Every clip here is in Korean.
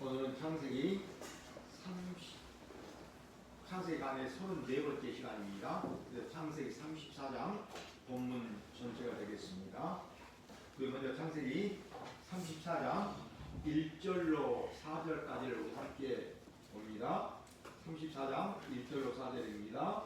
오늘은 창세기 간의 34번째 시간입니다. 그래서 창세기 34장 본문 전체가 되겠습니다. 먼저 창세기 34장 1절로 4절까지를 우리 함께 봅니다. 34장 1절로 4절입니다.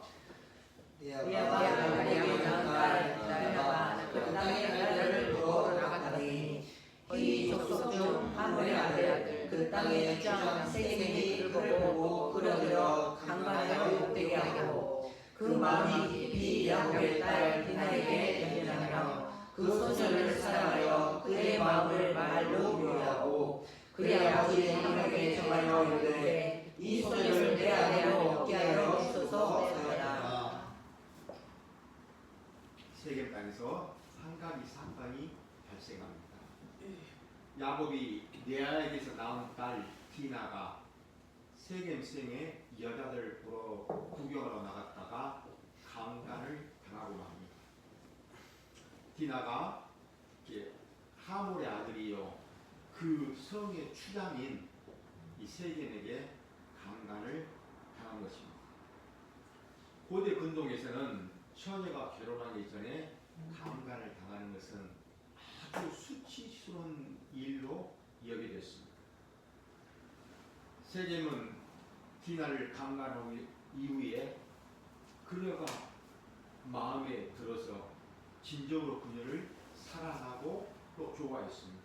이 족속 중 하몰의 아들 그 땅의 주장 세겜이 그를 보고 끌어들여 강간하여 욕되게 하고 그 마음이 깊이 야곱의 딸 디나에게 연연하며 그 소년을 사랑하여 그의 마음을 말로 유혹하고 그의 아버지 하나님께 정하여 이르되 이 소년을 내 아내로 얻게 하여 주소서 하였다. 세겜 땅에서 한 가지 사건이 발생합니다. 야곱이 레아에게서 낳은 딸 디나가 세겜성의 여자들 보러 구경하러 나갔다가 강간을 당하고 맙니다. 디나가 하몰의 아들이요 그 성의 추장인 이 세겜에게 강간을 당한 것입니다. 고대 근동에서는 처녀가 결혼하기 전에 강간을 당하는 것은 아주 수치스러운 일로 여겨졌습니다. 세겜은 디나를 강간한 이후에 그녀가 마음에 들어서 진정으로 그녀를 사랑하고 또 좋아했습니다.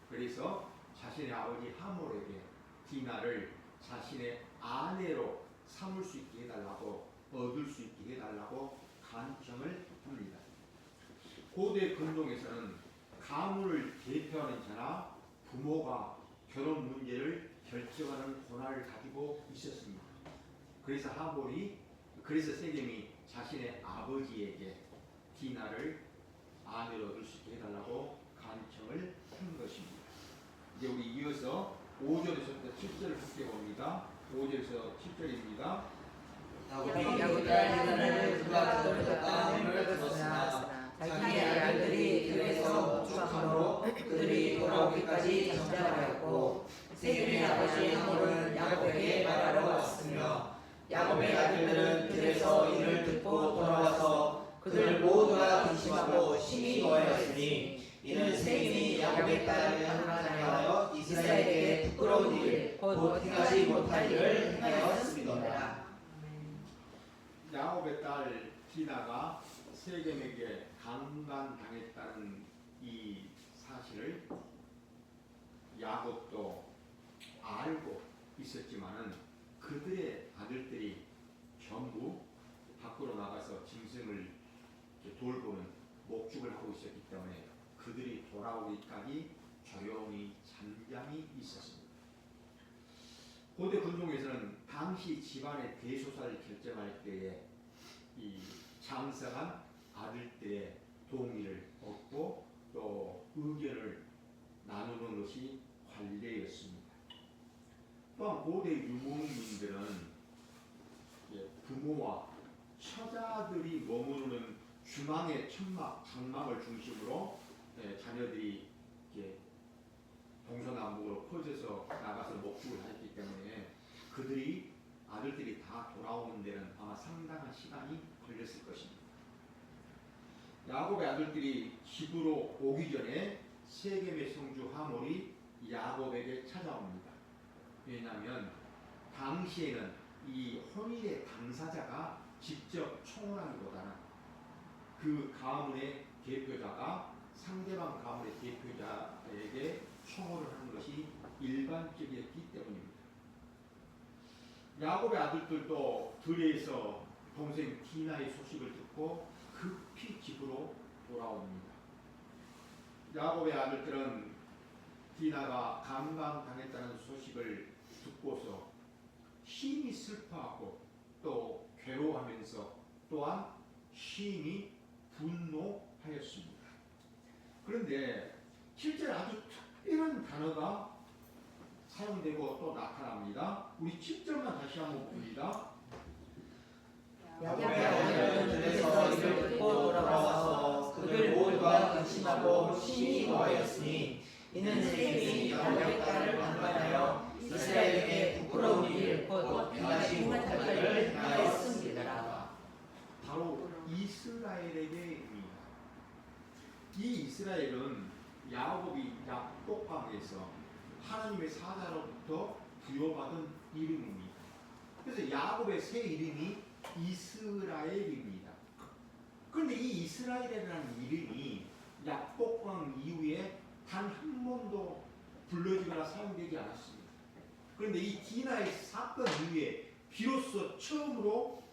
그래서 자신의 아버지 하몰에게 디나를 자신의 아내로 삼을 수 있게 해달라고, 얻을 수 있게 해달라고 간청을 합니다. 고대 근동에서는 가문을 대표하는 자나 부모가 결혼 문제를 결정하는 권한을 가지고 있었습니다. 그래서 세겜이 자신의 아버지에게 디나를 아내로 얻을 수 있게 해달라고 간청을 한 것입니다. 이제 우리 이어서 5절에서부터 7절을 함께 봅니다. 5절에서 7절입니다. 야곱의 딸 그가 들었다 뱀을 들었으나 자기의 아들들이 들에서 추악함으로 그들이 돌아오기까지 잠잠하였고 세겜의 아버지 하몰은 야곱에게 말하러 왔으며 야곱의 아들들은 들에서 이를 듣고 돌아와서 그들 모두가 근심하고 심히 노하였으니 이는 세겜이 야곱의 딸을 강간하여 이스라엘에게 부끄러운 일 곧 행하지 못할 일을 행하였습니다. 야곱의 딸 디나가 세겜에게 강간당했다는 이 사실을 야곱도 알고 있었지만은 그들의 아들들이 전부 밖으로 나가서 짐승을 돌보는 목축을 하고 있었기 때문에 그들이 돌아오기까지 조용히 잠잠히 있었습니다. 고대 근동에서는 당시 집안의 대소사를 결정할 때에 이 장성한 아들들의 동의를 얻고 또 의견을 나누는 것이 관례였습니다. 또한 고대 유목민들은 부모와 처자들이 머무르는 중앙의 천막, 장막을 중심으로 자녀들이 동서남북으로 퍼져서 나가서 목축을 했기 때문에 아들들이 다 돌아오는 데는 아마 상당한 시간이 걸렸을 것입니다. 야곱의 아들들이 집으로 오기 전에 세겜의 성주 하몰이 야곱에게 찾아옵니다. 왜냐하면 당시에는 이 혼인의 당사자가 직접 청혼하기보다는 그 가문의 대표자가 상대방 가문의 대표자에게 청혼을 하는 것이 일반적이었기 때문입니다. 야곱의 아들들도 들에서 동생 디나의 소식을 듣고 급히 집으로 돌아옵니다. 야곱의 아들들은 디나가 강간당했다는 소식을 듣고서 심히 슬퍼하고 또 괴로워하면서 또한 심히 분노하였습니다. 그런데 실제로 아주 특별한 단어가 사용되고 또 나타납니다. 우리 7절만 다시 한번 봅니다. 야곱의 아들들은 들에서 이를 듣고 돌아와서 그들 모두가 근심하고 심히 노하였으니 이는 세겜이 야곱의 딸을 강간하여 이스라엘은 야곱이 약복강에서 하나님의 사자로부터 부여받은 이름입니다. 그래서 야곱의 새 이름이 이스라엘입니다. 그런데 이 이스라엘이라는 이름이 약복강 이후에 단 한 번도 불러지거나 사용되지 않았습니다. 그런데 이 디나의 사건 이후에 비로소 처음으로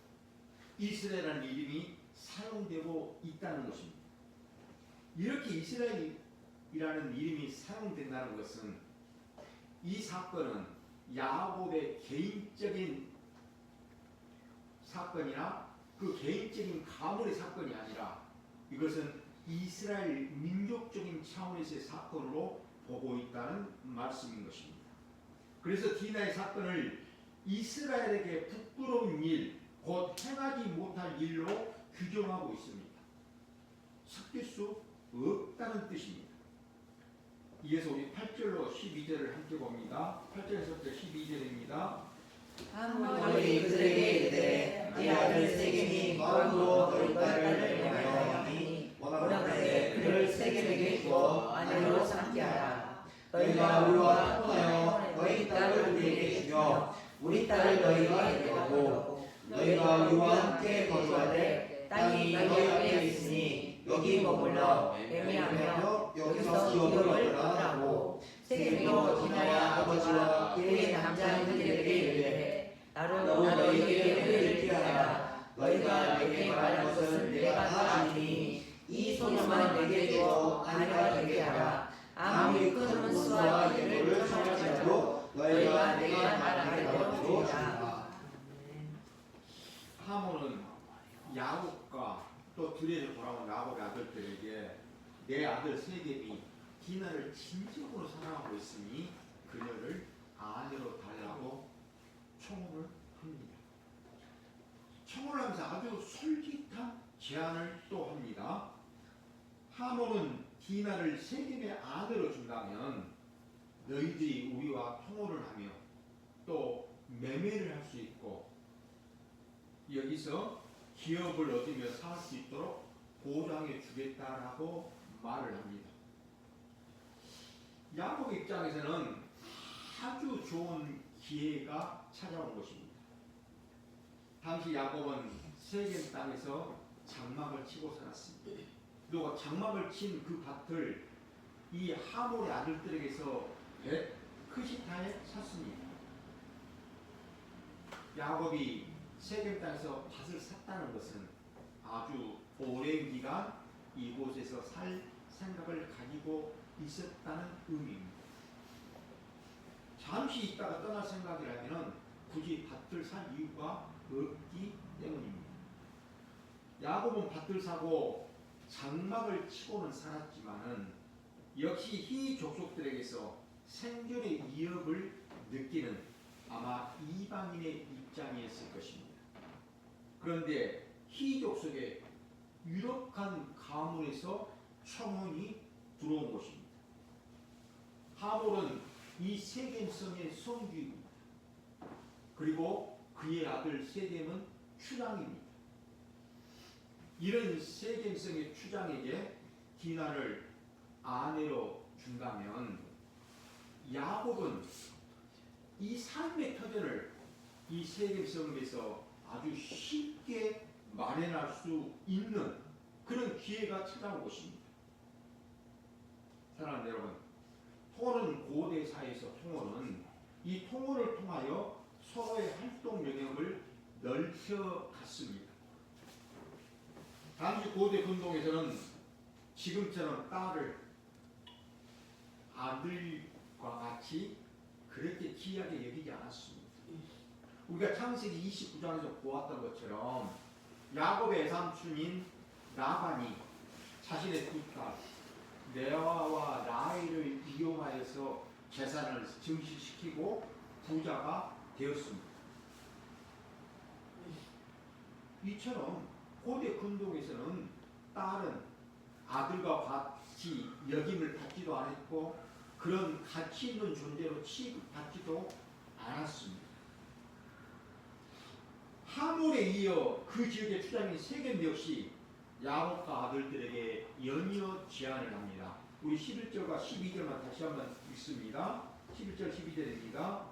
이스라엘이라는 이름이 사용되고 있다는 것입니다. 이렇게 이스라엘이라는 이름이 사용된다는 것은 이 사건은 야곱의 개인적인 사건이나 그 개인적인 가문의 사건이 아니라 이것은 이스라엘 민족적인 차원에서의 사건으로 보고 있다는 말씀인 것입니다. 그래서 디나의 사건을 이스라엘에게 부끄러운 일, 곧 행하지 못할 일로 규정하고 있습니다. 섞일 수 없다는 뜻입니다. 이어서 우리 8절로 12절을 함께 봅니다. 8절에서부터 12절입니다. 하물이 그들에게 이르되 네 아들 세겜이 마음으로 너희 딸을 명하였으니 원하건대 그를 세겜에게 주어 아내로 삼게 하라. 너희가 우리와 통하여 너희 딸을 우리에게 주며 우리 딸을 너희가 데려가고 너희가 우리와 함께 거주하되 땅이 너희 앞에 있으니 여기 머물러 애매하며 여기서 기업을 하라고 세겜이요 디나의 아버지와 그의 남자들에게 이르되 나로 너희에게 은혜를 피하라. 너희가 내게 말한 것은 내가 다 아니니 이 소녀만 내게 주어 아내가 되게 하라. 아무리 큰 혼수와 예를 청할지라도 너희가 내가 말하게 되었으리라. 하모는 야곱과 또 둘에서 돌아온 야곱의 아들들에게 내 아들 세겜이 디나를 진정으로 사랑하고 있으니 그녀를 아내로 달라고 청혼을 합니다. 청혼을 하면서 아주 솔깃한 제안을 또 합니다. 하모는 디나를 세겜의 아내로 준다면 너희들이 우리와 통혼을 하며 또 매매를 할 수 있고 여기서 기업을 얻으며 살 수 있도록 보장해 주겠다라고 말을 합니다. 야곱 입장에서는 아주 좋은 기회가 찾아온 것입니다. 당시 야곱은 세겜 땅에서 장막을 치고 살았습니다. 그리고 장막을 친 그 밭을 이 하몰의 아들들에게서 벳크시타에 샀습니다. 야곱이 세겜 땅에서 밭을 샀다는 것은 아주 오랜 기간 이곳에서 살 생각을 가지고 있었다는 의미입니다. 잠시 있다가 떠날 생각이라면 굳이 밭을 살 이유가 없기 때문입니다. 야곱은 밭을 사고 장막을 치고는 살았지만은 역시 희 족속들에게서 생존의 위협을 느끼는 아마 이방인의 입장이었을 것입니다. 그런데 희 족속의 유력한 가문에서 청혼이 들어온 것입니다. 하몰은 이 세겜성의 성주입니다. 그리고 그의 아들 세겜은 추장입니다. 이런 세겜성의 추장에게 디나를 아내로 준다면 야곱은 이 삶의 터전을 이 세겜성에서 아주 쉽게 마련할 수 있는 그런 기회가 찾아온 것입니다. 사랑하는 여러분, 통혼은 고대 사회에서 통혼은 이 통혼을 통하여 서로의 활동 영역을 넓혀갔습니다. 당시 고대 근동에서는 지금처럼 딸을 아들과 같이 그렇게 귀하게 여기지 않았습니다. 우리가 창세기 29장에서 보았던 것처럼 야곱의 삼촌인 라반이 자신의 두 딸 레아와 라헬을 이용하여서 재산을 증식시키고 부자가 되었습니다. 이처럼 고대 근동에서는 딸은 아들과 같이 여김을 받지도 않았고 그런 가치 있는 존재로 취급받지도 않았습니다. 하몰에 이어 그 지역의 추장인 세겜 역시 야곱과 아들들에게 연이어 제안을 합니다. 우리 11절과 12절만 다시 한번 읽습니다. 11절 12절입니다.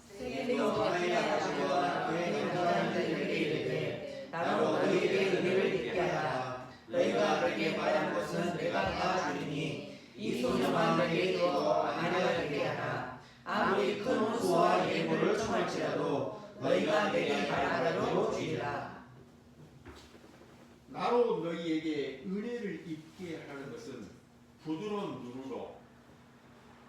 세겜도 아비아와 그의 남자들에게 이르되 나로 너희에게 은혜를 입게 하라. 너희가 내게 말한 것은 내가 다 주리니 이 소녀만 내게 주어 아내가 되게 하라. 아무리 큰 혼수와 예물을 청할지라도 너희가 내게 말한 대로 주리라. 나로 너희에게 은혜를 입게 하라는 것은 부드러운 눈으로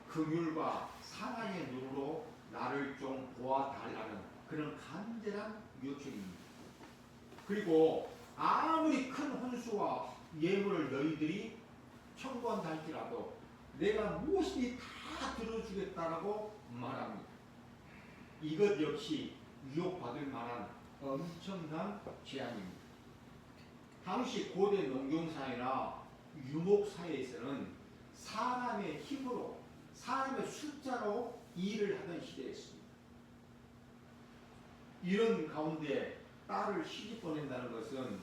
긍휼과 사랑의 눈으로 나를 좀 보아달라는 그런 간절한 요청입니다. 그리고 아무리 큰 혼수와 예물을 너희들이 청구한다 할지라도 내가 무엇이든 다 들어주겠다라고 말합니다. 이것 역시 유혹받을 만한 엄청난 제안입니다. 당시 고대 농경사회나 유목사회에서는 사람의 힘으로, 사람의 숫자로 일을 하던 시대였습니다. 이런 가운데 딸을 시집 보낸다는 것은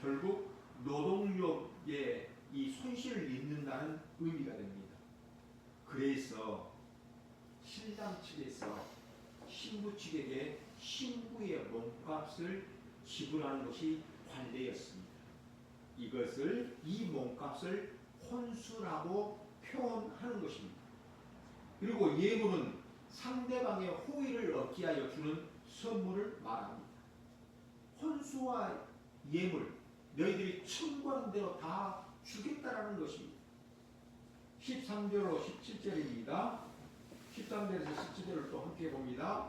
결국 노동력의 이 손실을 입는다는 의미가 됩니다. 그래서 신랑 측에서 신부 측에게 신부의 몸값을 지불하는 것이 관례였습니다. 이 몸값을 혼수라고 표현하는 것입니다. 그리고 예물은 상대방의 호의를 얻기 하여 주는 선물을 말합니다. 혼수와 예물, 너희들이 청구하는 대로 다 주겠다라는 것입니다. 13절로 17절입니다. 13절에서 17절을 또 함께 봅니다.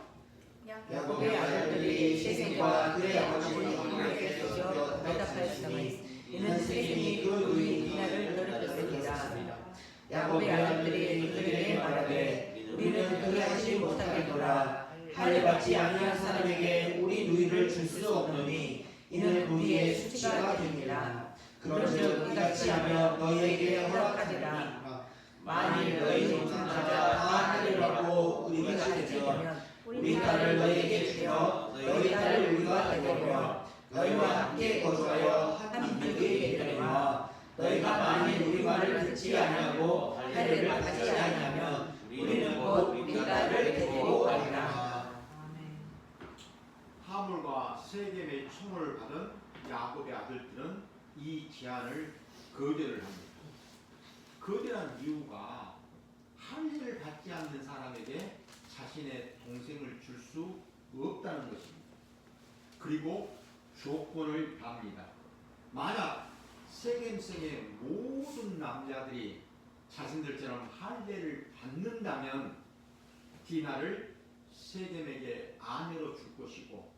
야곱의 아들들이 세겜과 그의 아버지 하물에게 쫓겨 대답하였으니 이는 세겜이 그 누이 디나를 더럽혔습니다. 야곱의 아들들이 그들에게 말하되 우리는 그리하지 못하겠노라. 할례 받지 아니한 사람에게 우리 누이를 줄 수 없노니 이는 우리의 수치가 됩니다. 그런즉 이같이 하며 너희에게 허락하리라. 만일 너희 동창자가 다 할례를 받고 우리가 되면 우리 딸을 너희에게 주며 너희 딸을 우리가 되며 너희와 함께 거주하여 한 민족이 되리라. 너희가 만일 우리 말을 듣지 아니하고 할례를 받지 아니하면 우리는 곧 우리 딸을 데리고 가리라. 하물과 세겜의 청혼을 받은 야곱의 아들들은 이 제안을 거절을 합니다. 거절한 이유가 할례를 받지 않는 사람에게 자신의 동생을 줄 수 없다는 것입니다. 그리고 조건을 답니다. 만약 세겜성의 모든 남자들이 자신들처럼 할례를 받는다면 디나를 세겜에게 아내로 줄 것이고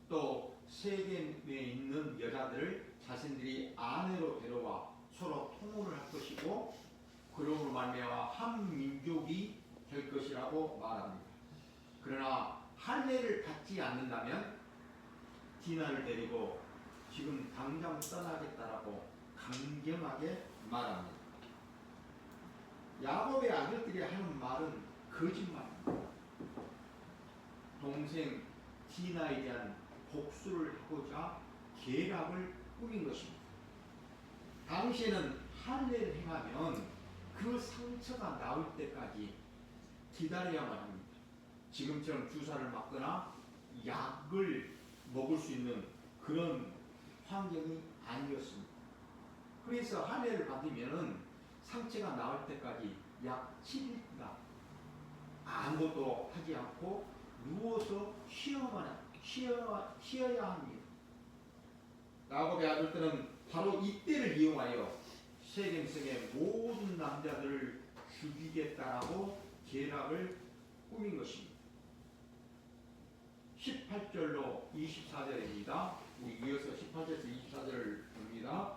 또 세겜에 있는 여자들을 자신들이 아내로 데려와 서로 통혼을 할 것이고 그러므로 말미암아 한 민족이 될 것이라고 말합니다. 그러나 할례를 받지 않는다면 디나를 데리고 지금 당장 떠나겠다라고 강경하게 말합니다. 야곱의 아들들이 하는 말은 거짓말입니다. 동생 디나에 대한 복수를 하고자 계략을 꾸민 것입니다. 당시에는 할례를 행하면 그 상처가 나올 때까지 기다려야만 합니다. 지금처럼 주사를 맞거나 약을 먹을 수 있는 그런 환경이 아니었습니다. 그래서 할례를 받으면 상처가 나올 때까지 약 7일간 아무것도 하지 않고 누워서 쉬어야 합니다. 야곱의 아들들은 바로 이때를 이용하여 세겜성의 모든 남자들을 죽이겠다라고 계략을 꾸민 것입니다. 18절로 24절입니다. 우리 이어서 18절에서 24절을 봅니다.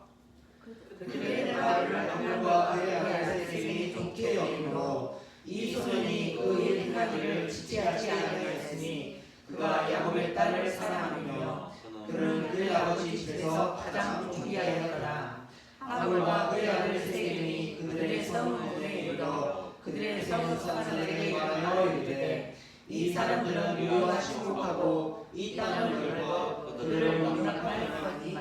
그들의 말을 하물과 그의 아들 세겜이 좋게 여기므로 이 소년이 그 일 행하기를 지체하지 아니하였으니 그가 야곱의 딸을 사랑하며 그는 그의 아버지 집에서 가장 존귀하였더라. 하물과 그의 아들 세겜이 그들의 성문에 이르러 그들의 성사람들에게 말하여 이르되 이 사람들은 유효와 신복하고 이 땅을 넓어 그들을 농락할 것이니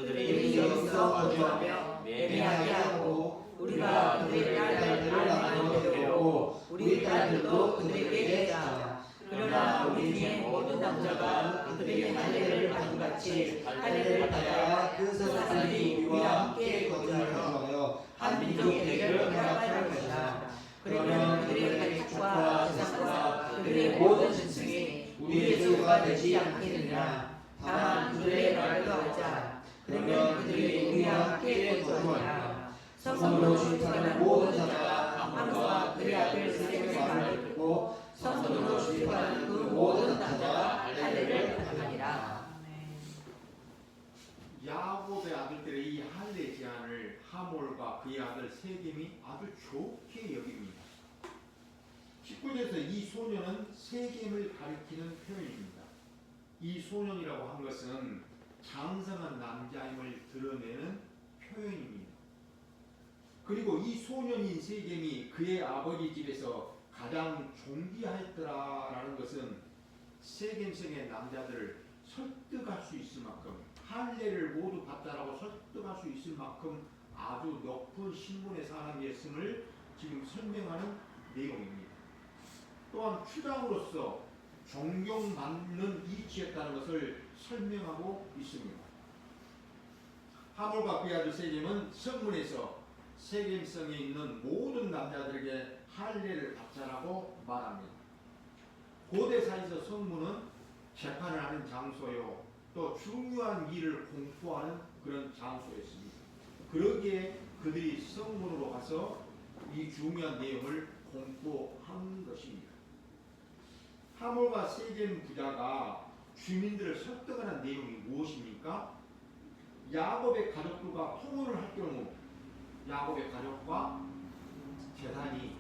그들이 여기서 거주하며 매매하게 하고 우리가 그들의 딸을 나눠 데려오고 우리 딸들도 그들에게 주자. 그러나 우리 중에 모든 남자가 그들의 할례를 받은 같이 할례를 받아야 그 사람들이 우리와 함께 거주하여 한 민족이 되기를 허락할 것이다. 그러면 그들의 가축과 재산과 그들의 모든 짐승이 우리의 소유가 되지 않겠느냐. 다만 그들의 말도 하자. 그러면 그들이 우리와 함께 거주하리라. 성문으로 출입하는 모든 자가 함과 그의 아들 세겜의 말을 듣고 성문으로 출입하는 그 모든 남자가 할례를 받으리라. 야곱의 아들들의 이 할례 제안을 하몰과 그의 아들 세겜이 아주 좋게 여깁니다. 19절에서 이 소년은 세겜을 가리키는 표현입니다. 이 소년이라고 한 것은 장성한 남자임을 드러내는 표현입니다. 그리고 이 소년인 세겜이 그의 아버지 집에서 가장 존귀하였더라라는 것은 세겜성의 남자들을 설득할 수 있을 만큼 할례를 모두 받다라고 설득할 수 있을 만큼 아주 높은 신분의 사람이었음을 지금 설명하는 내용입니다. 또한 추장으로서 존경받는 이치였다는 것을 설명하고 있습니다. 하몰과 그의 아들 세겜은 성문에서 세겜성에 있는 모든 남자들에게 할례를 받자라고 말합니다. 고대사에서 성문은 재판을 하는 장소요, 또 중요한 일을 공포하는 그런 장소였습니다. 그러기에 그들이 성문으로 가서 이 중요한 내용을 공포한 것입니다. 하몰과 세겜 부자가 주민들을 설득하는 내용이 무엇입니까? 야곱의 가족들과 통혼을 할 경우 야곱의 가족과 재산이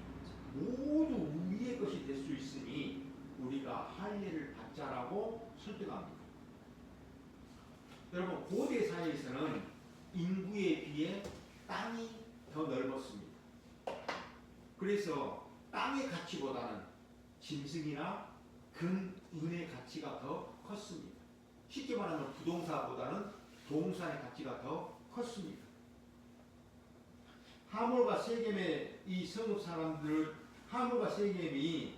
모두 우리의 것이 될 수 있으니 우리가 할례를 받자라고 설득합니다. 여러분, 고대 사회에서는 인구에 비해 땅이 더 넓었습니다. 그래서 땅의 가치보다는 짐승이나 금, 은의 가치가 더 컸습니다. 쉽게 말하면 부동산보다는 동산의 가치가 더 컸습니다. 하몰과 세겜의 이 성읍 사람들을 하몰과 세겜이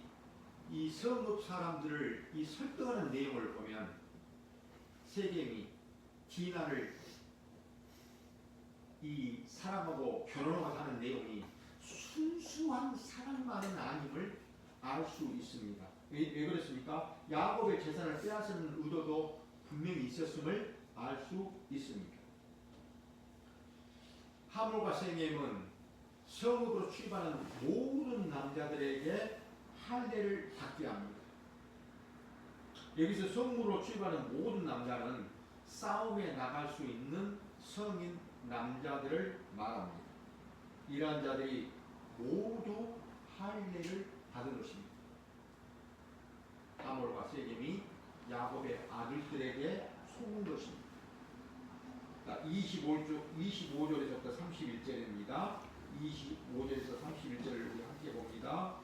이 성읍 사람들을 이 설득하는 내용을 보면 세겜이 디나를 이 사람하고 결혼을 하는 내용이 순수한 사랑만은 아님을 알 수 있습니다. 왜 그렇습니까? 야곱의 재산을 빼앗는 의도도 분명히 있었음을 알 수 있습니다. 하몰과 세겜은 성읍으로 출입하는 모든 남자들에게 할례를 받게 합니다. 여기서 성읍으로 출입하는 모든 남자는 싸움에 나갈 수 있는 성인 남자들을 말합니다. 이러한 자들이 모두 할례를 받은 것입니다. 하몰과 세겜이 야곱의 아들들에게 속은 것입니다. 25절에서부터 31절입니다. 25절에서 31절을 우리 함께 봅니다.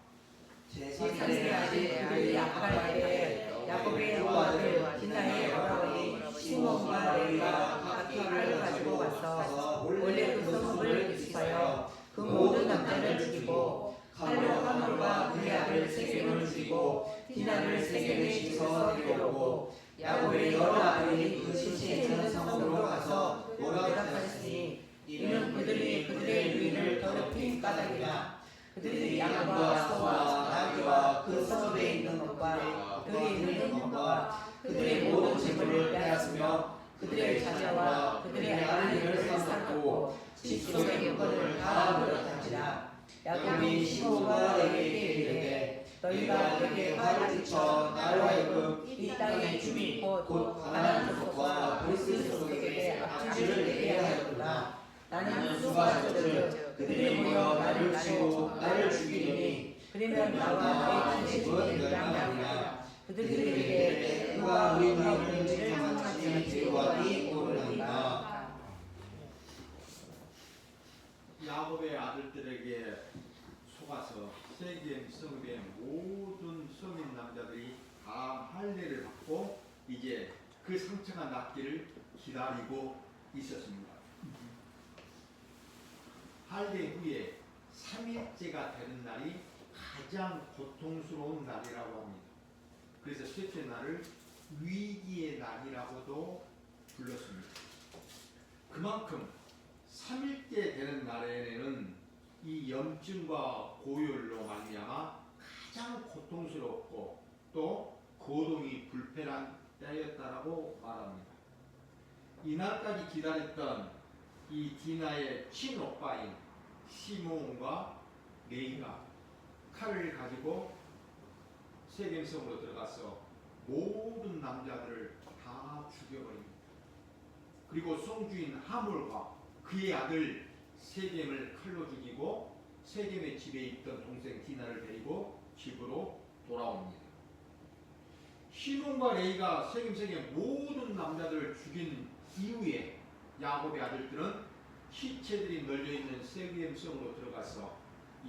제3의 아들 그들이 약할 때 야곱의 두 아들 디나의 어머니 시몬과 레위가 각기 칼을 가지고 와서 원래 그 성읍을 기습하여 그 모든 남자를 죽이고 칼로 하몰과 그의 아들 세겜을 죽이고 디나를 세겜의 집에서 데려오고 야곱의 여러 아들이 그 시체에 있는 성읍으로 가서 노략하였으니 이는 그들이 그들의 유인을 더럽힌 까닭이라. 그들이 양과 소와 나귀와 그 성읍에 있는 것과 그들이 있는 것과 그들의 모든 재물을 빼앗으며 그들의 자녀와 그들의 아들을 삭삭하고 집 속의 물건을 다 물었단지라. 야곱이 시몬과 레위에게 이르되 너희가 내게 화를 끼쳐 나로 하여금 이 땅의 주민 곧 가나안 족속과 그리스 족속에게 악취를 내게 하였구나. 나는 수가 젖을 그들이 모여 나를 치고 나를 죽이리니 그러면 나와 내 집은 되리라. 그들에게 그와 우리가 우리를 장사치 제거하니 오르나이다. 야곱의 아들들에게 속아서 세겜 성읍의 모든 성인 남자들이 다 할례를 받고 이제 그 상처가 낫기를 기다리고 있었습니다. 할례 후에 3일째가 되는 날이 가장 고통스러운 날이라고 합니다. 그래서 셋째 날을 위기의 날이라고도 불렀습니다. 그만큼 3일째 되는 날에는 이 염증과 고열로 말미암아 가장 고통스럽고 또 거동이 불편한 때였다라고 말합니다. 이날까지 기다렸던 이 디나의 친오빠인 시몬과 레이가 칼을 가지고 세겜성으로 들어가서 모든 남자들을 다 죽여버립니다. 그리고 성주인 하물과 그의 아들 세겜을 칼로 죽이고 세겜의 집에 있던 동생 디나를 데리고 집으로 돌아옵니다. 시몬과 레이가 세겜성의 모든 남자들을 죽인 이후에 야곱의 아들들은 시체들이 널려있는 세겜성으로 들어가서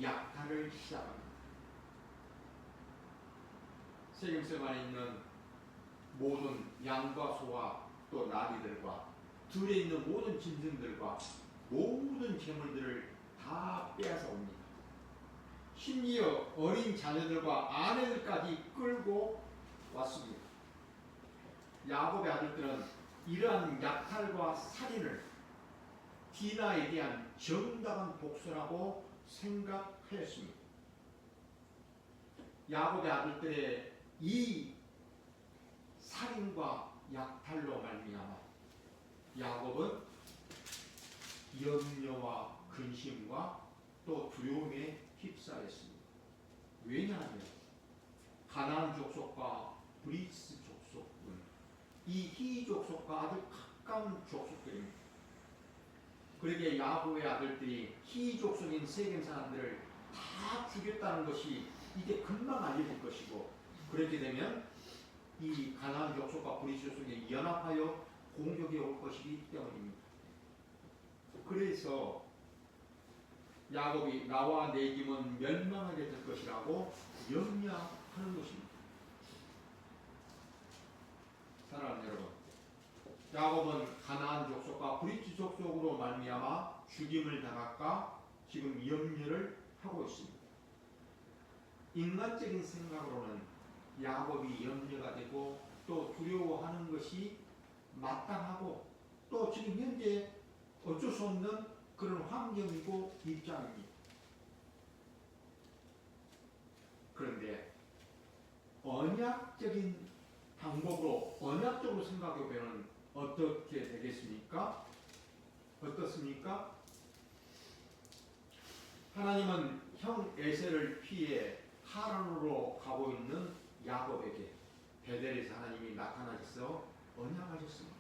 약탈을 시작합니다. 세겜성 안에 있는 모든 양과 소와 또 나귀들과 들에 있는 모든 짐승들과 모든 재물들을 다 빼앗아 옵니다. 심지어 어린 자녀들과 아내들까지 끌고 왔습니다. 야곱의 아들들은 이러한 약탈과 살인을 디나에 대한 정당한 복수라고 생각하였습니다. 야곱의 아들들의 이 살인과 약탈로 말미암아 야곱은 염려와 근심과 또 두려움에 휩싸였습니다. 왜냐하면 가나안 족속과 브리스 족속은 이 히 족속과 아주 가까운 족속들입니다. 그러기에 야곱의 아들들이 히 족속인 세겜 사람들을 다 죽였다는 것이 이제 금방 알려질 것이고, 그렇게 되면 이 가나안 족속과 브리스 족속이 연합하여 공격이 올 것이기 때문입니다. 그래서 야곱이 나와 내 집은 멸망하게 될 것이라고 염려하는 것입니다. 사랑하는 여러분, 야곱은 가나안 족속과 브리스 족속으로 말미암아 죽임을 당할까 지금 염려를 하고 있습니다. 인간적인 생각으로는 야곱이 염려가 되고 또 두려워하는 것이 마땅하고 또 지금 현재 어쩔 수 없는 그런 환경이고 입장입니다. 그런데 언약적인 방법으로 언약적으로 생각해 보면 어떻게 되겠습니까? 어떻습니까? 하나님은 형 에셀을 피해 하란으로 가고 있는 야곱에게 베델에서 하나님이 나타나셔서 언약하셨습니다.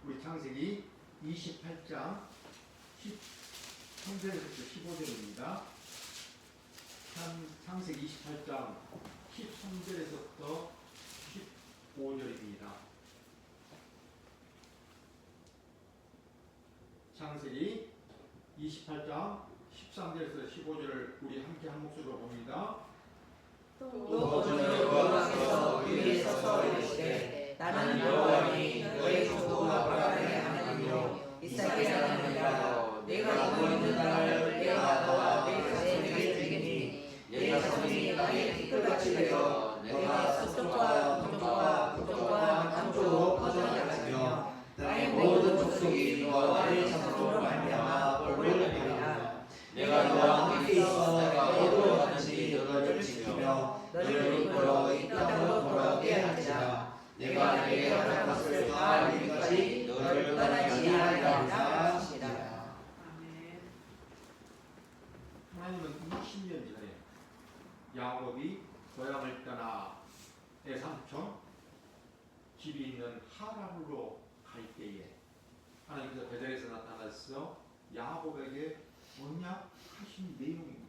우리 창세기 28장 13절에서 15절입니다. 창세기 28장 13절에서부터 15절입니다. 창세기 28장 13절에서 15절을 우리 함께 한 목소리로 봅니다. 또 저녁 여호와께서 위에 서서 이르시되 나는 여호와니 너의 조부가 아브라함의 하나님이요 이삭의 하나님이라. 내가 누워 있는 땅을 내가 너와 내 자손에게 주리니 내 자손이 나의 티끌같이 되어 내가 서쪽과 동쪽과 북쪽과 남쪽으로 퍼져나가며 나의 모든 족속이 너와 내 자손으로 말미암아 복을 누리리라. 내가 너와 함께 있어 너로 같이 너를 지키며 너를 이끌어 이 땅으로 돌아오게 하리라. 내가 내게 허락한 것을 다 이루기까지 너를 떠나지 아니하리라 하시니라. 하나님은 20년 전에 야곱이 고향을 떠나 애삼촌 집이 있는 하란으로 갈 때에 하나님께서 베델에서 나타나서 야곱에게 언약하신 내용입니다.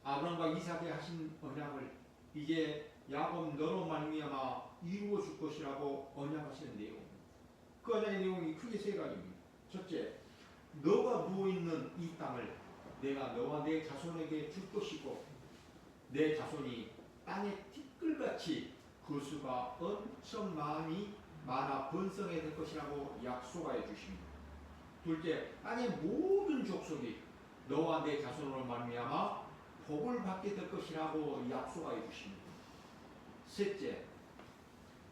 아브라함과 이삭에 하신 언약을 이제 야곱 너로 말미암아 이루어 줄 것이라고 언약하시는 내용입니다. 그 언약의 내용이 크게 세 가지입니다. 첫째, 너가 누워있는 이 땅을 내가 너와 내 자손에게 줄 것이고 내 자손이 땅의 티끌같이 그 수가 엄청 많이 많아 번성해야 될 것이라고 약속하여 주십니다. 둘째, 땅의 모든 족속이 너와 내 자손으로 말미암아 복을 받게 될 것이라고 약속하여 주십니다. 셋째,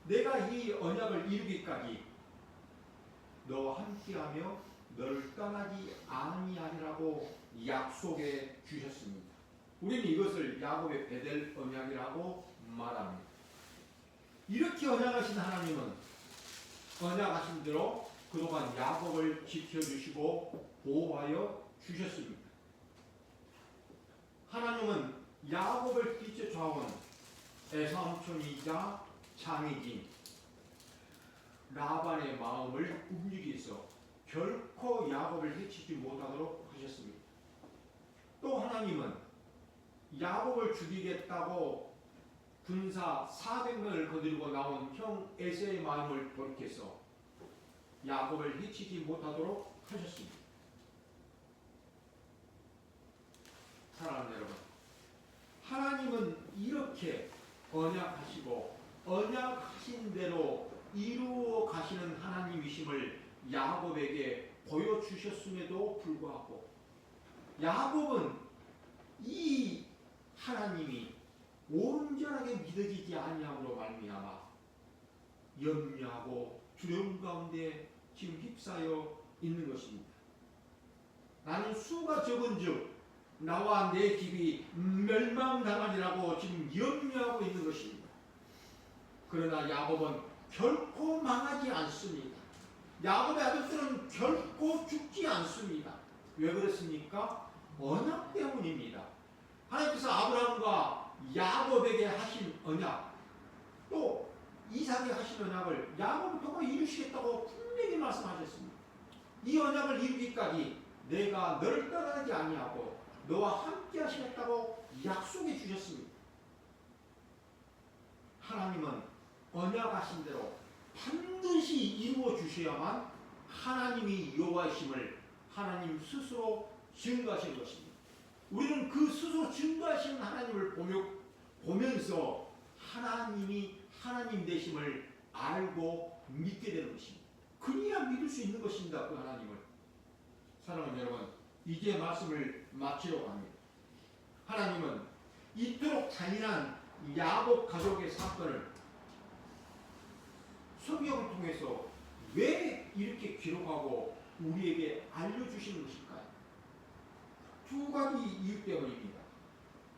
내가 이 언약을 이루기까지 너와 함께하며 너를 떠나지 아니하리라고 약속해 주셨습니다. 우리는 이것을 야곱의 베델 언약이라고 말합니다. 이렇게 언약하신 하나님은 언약하신 대로 그동안 야곱을 지켜주시고 보호하여 주셨습니다. 하나님은 야곱을 뒤쫓아온 애삼촌이자 장이진 라반의 마음을 움직여서 결코 야곱을 해치지 못하도록 하셨습니다. 또 하나님은 야곱을 죽이겠다고 군사 400명을 거느리고 나온 형 에서의 마음을 돌이켜서 야곱을 해치지 못하도록 하셨습니다. 사랑하는 여러분, 하나님은 이렇게 언약하시고 언약하신 대로 이루어 가시는 하나님이심을 야곱에게 보여주셨음에도 불구하고 야곱은 이 하나님이 온전하게 믿어지지 아니함으로 말미암아 염려하고 두려움 가운데 지금 휩싸여 있는 것입니다. 나는 수가 적은즉 나와 내 집이 멸망당하리라고 지금 염려하고 있는 것입니다. 그러나 야곱은 결코 망하지 않습니다. 야곱의 아들들은 결코 죽지 않습니다. 왜 그렇습니까? 언약 때문입니다. 하나님께서 아브라함과 야곱에게 하신 언약, 또 이삭에게 하신 언약을 야곱을 통해 이루시겠다고 분명히 말씀하셨습니다. 이 언약을 이루기까지 내가 너를 떠나지 아니하고 너와 함께 하시겠다고 약속해 주셨습니다. 하나님은 언약하신 대로 반드시 이루어 주셔야만 하나님이 여호와이심을 하나님 스스로 증거하신 것입니다. 우리는 그 스스로 증거하시는 하나님을 보면서 하나님이 하나님 되심을 알고 믿게 되는 것입니다. 그래야 믿을 수 있는 것입니다. 그 하나님을. 사랑하는 여러분, 이제 말씀을 마치려고 합니다. 하나님은 이토록 잔인한 야곱 가족의 사건을 성경을 통해서 왜 이렇게 기록하고 우리에게 알려주시는 것일까요? 두 가지 이유 때문입니다.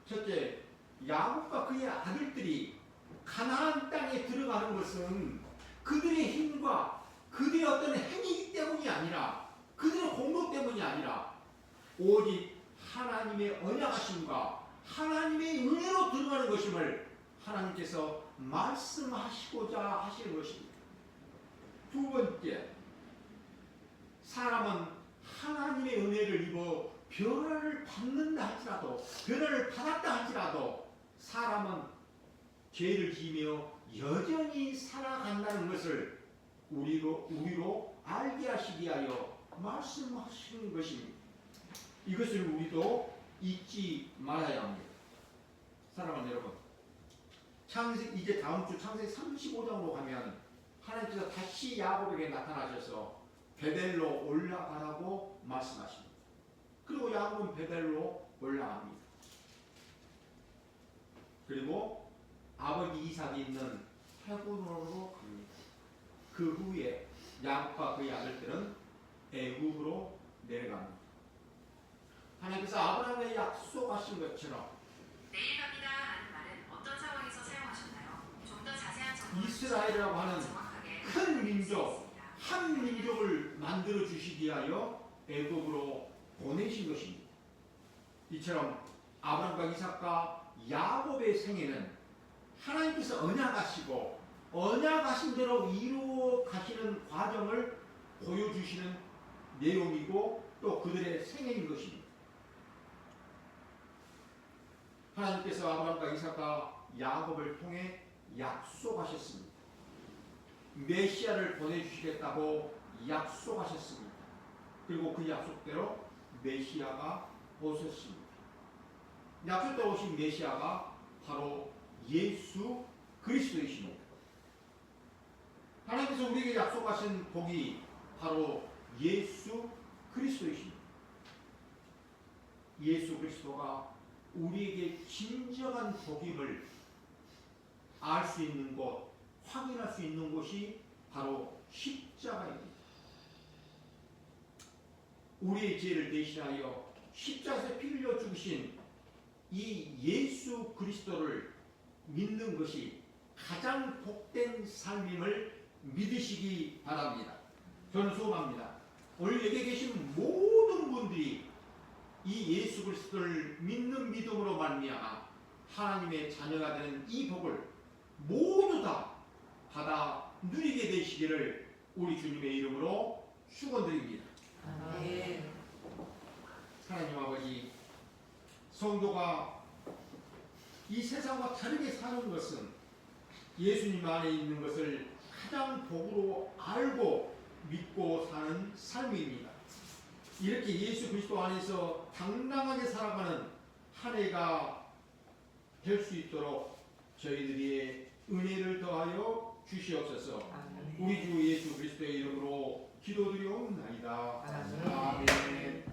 첫째, 야곱과 그의 아들들이 가나안 땅에 들어가는 것은 그들의 힘과 그들의 어떤 행위 때문이 아니라 그들의 공로 때문이 아니라 오직 하나님의 언약하심과 하나님의 은혜로 들어가는 것임을 하나님께서 말씀하시고자 하시는 것입니다. 두 번째, 사람은 하나님의 은혜를 입어 변화를 받는다 할지라도, 변화를 받았다 할지라도 사람은 죄를 지으며 여전히 살아간다는 것을 우리로 알게 하시기 위하여 말씀하시는 것입니다. 이것을 우리도 잊지 말아야 합니다. 사랑하는 여러분, 이제 다음 주 창세기 35장으로 가면 하나님께서 다시 야곱에게 나타나셔서 베델로 올라가라고 말씀하십니다. 그리고 야곱은 베델로 올라갑니다. 그리고 아버지 이삭이 있는 헤브론으로 갑니다. 그 후에 야곱과 그의 아들들은 애굽으로 내려갑니다. 하나님께서 아브라함에 약속하신 것처럼 내일 갑니다 라는 말은 어떤 상황에서 사용하셨나요? 좀 더 자세한 정보를 이스라엘이라고 하는 정확하게 큰 민족, 있습니다. 한 민족을 만들어 주시기 위하여 애굽으로 보내신 것입니다. 이처럼 아브라함과 이삭과 야곱의 생애는 하나님께서 언약하시고 언약하신 대로 이루어 가시는 과정을 보여주시는 내용이고 또 그들의 생애인 것입니다. 하나님께서 아브라함과 이삭과 야곱을 통해 약속하셨습니다. 메시아를 보내주시겠다고 약속하셨습니다. 그리고 그 약속대로 메시아가 오셨습니다. 약속대로 오신 메시아가 바로 예수 그리스도이십니다. 하나님께서 하나님께서 우리에게 약속하신 복이 바로 예수 그리스도이십니다. 예수 그리스도가 우리에게 진정한 복임을 알 수 있는 곳, 확인할 수 있는 곳이 바로 십자가입니다. 우리의 죄를 대신하여 십자가에서 피 흘려 죽으신 이 예수 그리스도를 믿는 것이 가장 복된 삶임을 믿으시기 바랍니다. 저는 소원합니다. 오늘 여기 계신 모든 분들이 이 예수 그리스도를 믿는 믿음으로 말미암아 하나님의 자녀가 되는 이 복을 모두 다 받아 누리게 되시기를 우리 주님의 이름으로 축원드립니다. 아멘. 하나님 아버지, 성도가 이 세상과 다르게 사는 것은 예수님 안에 있는 것을 가장 복으로 알고 믿고 사는 삶입니다. 이렇게 예수 그리스도 안에서 당당하게 살아가는 한 해가 될 수 있도록 저희들이 은혜를 더하여 주시옵소서. 아멘. 우리 주 예수 그리스도의 이름으로 기도드리옵나이다. 아멘. 아멘.